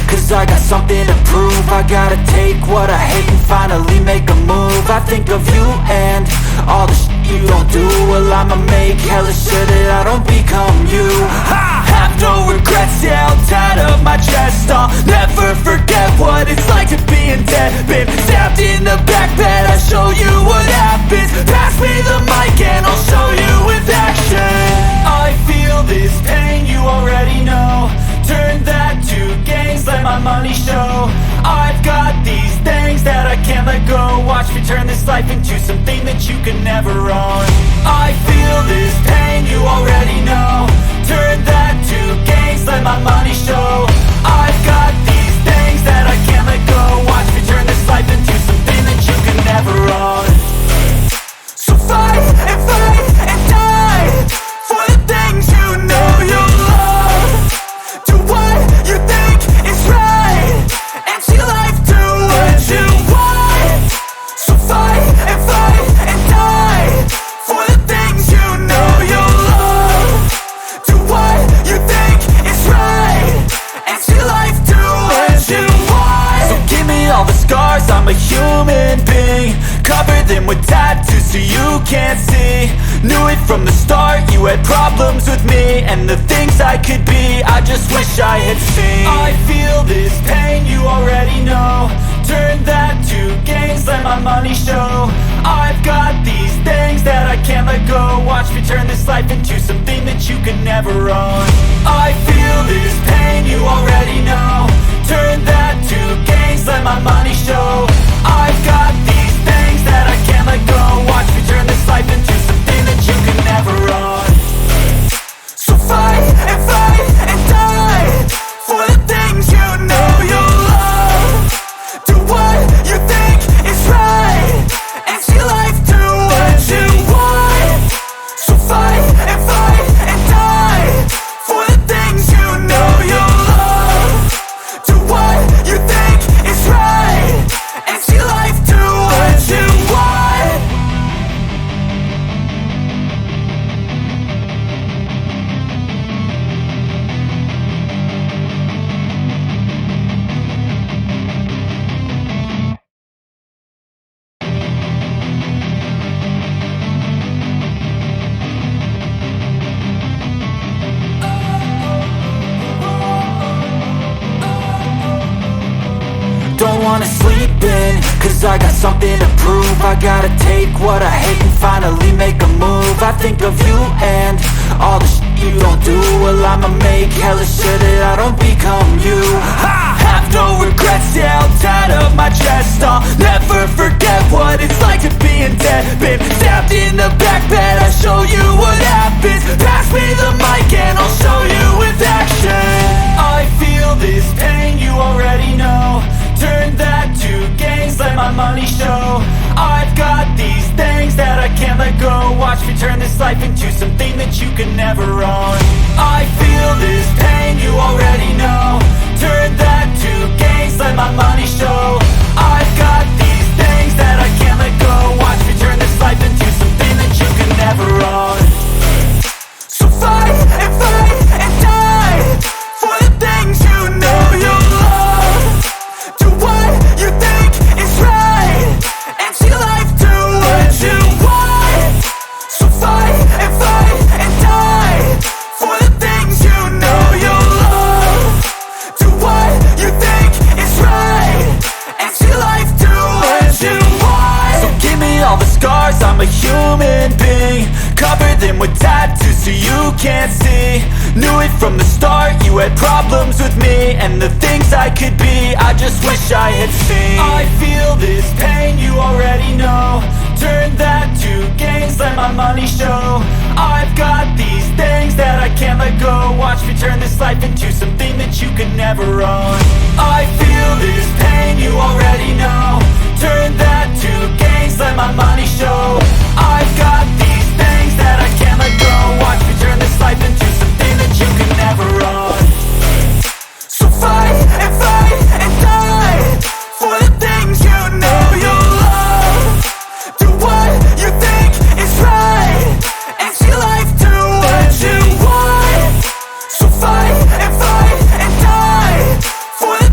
cause I got something to prove. I gotta take what I hate and finally make a move. I think of you and all the shit you don't do. Well, I'ma make hella sure that I don't become you. I have no regrets, yeah, I'll tie up my chest. I'll never forget what it's like to be in debt. Been stabbed in the back bed, I'll show you what happens. Pass me the mic and I'll show you with action. I feel this pain, you already know. Turn that to gains, let my money show. I've got these things that I can't let go. Watch me turn this life into something that you can never own. I feel this pain, you already know. Turn that to gains, let my money show. I've got these things that I can't let go. Watch me turn this life into something that you can never own. So fight and die for the things you know you love. Do what you think is right and see life do what you want. So fight and die for the things you know you love. Do what you think is right and see life do what you want. So give me all the scars, I'm a human being. Cover them with tattoos so you can't see. Knew it from the start, you had problems with me and the things I could be, I just wish I had seen. I feel this pain, you already know. Turn that to gains, let my money show. I've got these things that I can't let go. Watch me turn this life into something that you can never own. I feel this pain, you already know. Turn that to gains, let my money show. I've got these things that I can't let go. Watch me turn this life into something that you can never own. So fight and die for the things you know you love. Do what you think is right and see life do what you want. So fight and die for the things you know you love. Do what you think is right and see life do what you want. Don't wanna sleep in, cause I got something to prove. I gotta take what I hate and finally make a move. I think of you and all the shit you don't do. Well, I'ma make hella sure that I don't become you. I have no regrets, yeah, I'll tie up my chest. I'll never forget what it's like to be in debt. Been stabbed in the back bed, I'll show you what happens. Pass me the mic and I'll show you with action. I feel this pain, you already know. Turn that to gains, let my money show. I've got these things that I can't let go. Watch me turn this life into something that you can never own. I feel this pain, you already know. Turn that to gains, let my money show. I've got these things that I can't let go. Watch me turn this life into something that you can never own. So fight and die for the things you know you love. Do what you think is right and see life do what you want. So fight and die for the things you know you love. Do what you think is right and see life do what you want. So give me all the scars, I'm a human being. Cover them with tattoos so you can't see. Knew it from the start, you had problems with me and the things I could be, I just wish I had seen. I feel this pain, you already know. Turn that to gains, let my money show. I've got these things that I can't let go. Watch me turn this life into something that you can never own. I feel this pain, you already know. Turn that to gains, let my money show. I've got these things that I can't let go. Watch me turn this life into something that you can never own. So fight and die for the things you know you love. Do what you think is right and see life do what you want. So fight and die for the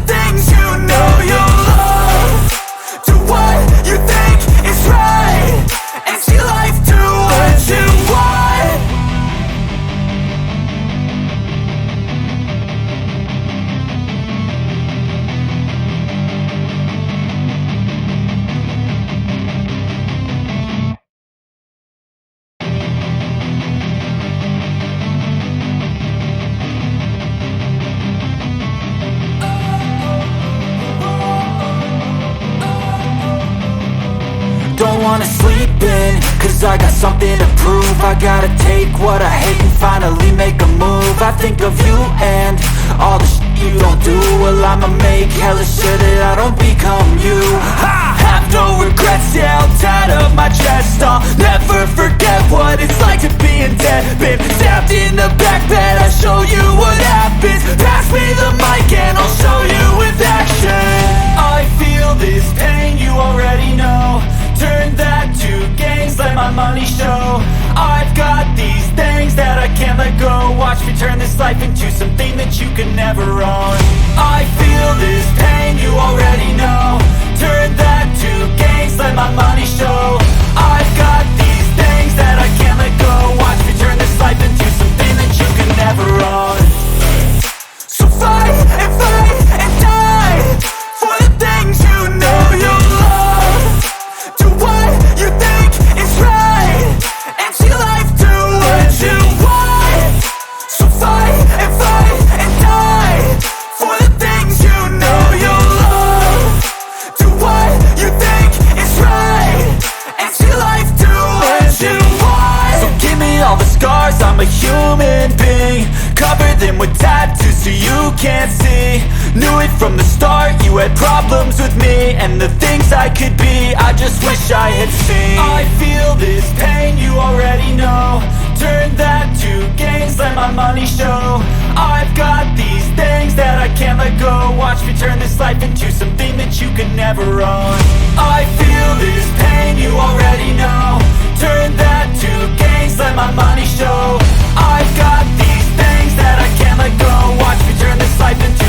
wanna sleep in, cause I got something to prove. I gotta take what I hate and finally make a move. I think of you and all the shit you don't do. Well, I'ma make hella sure that I don't become you. I have no regrets, yeah, I'll tie up my chest. I'll never forget what it's like to be in debt. Been stabbed in the back bed, I'll show you what happens. Pass me the mic and I'll show you with action. I feel this pain, you already know. Turn that to gains, let my money show. I've got these things that I can't let go. Watch me turn this life into something that you can never own. I feel this pain, you already know. Turn that to gains, let my money show. I've got these things that I can't let go. Watch me turn this life into something that you can never own. So fight and die for the things you know you love. Do what you think is right and see life do what you want. So fight and die for the things you know you love. Do what you think is right and see life do what you want. So give me all the scars, I'm a human being. Cover them with tattoos so you can't see. Knew it from the start, you had problems with me and the things I could be, I just wish I had seen. I feel this pain, you already know. Turn that to gains, let my money show. I've got these things that I can't let go. Watch me turn this life into something that you can never own. I feel this pain, you already know. Turn that to gains, let my money show. I've got these things that I can't let go. Watch me turn this life into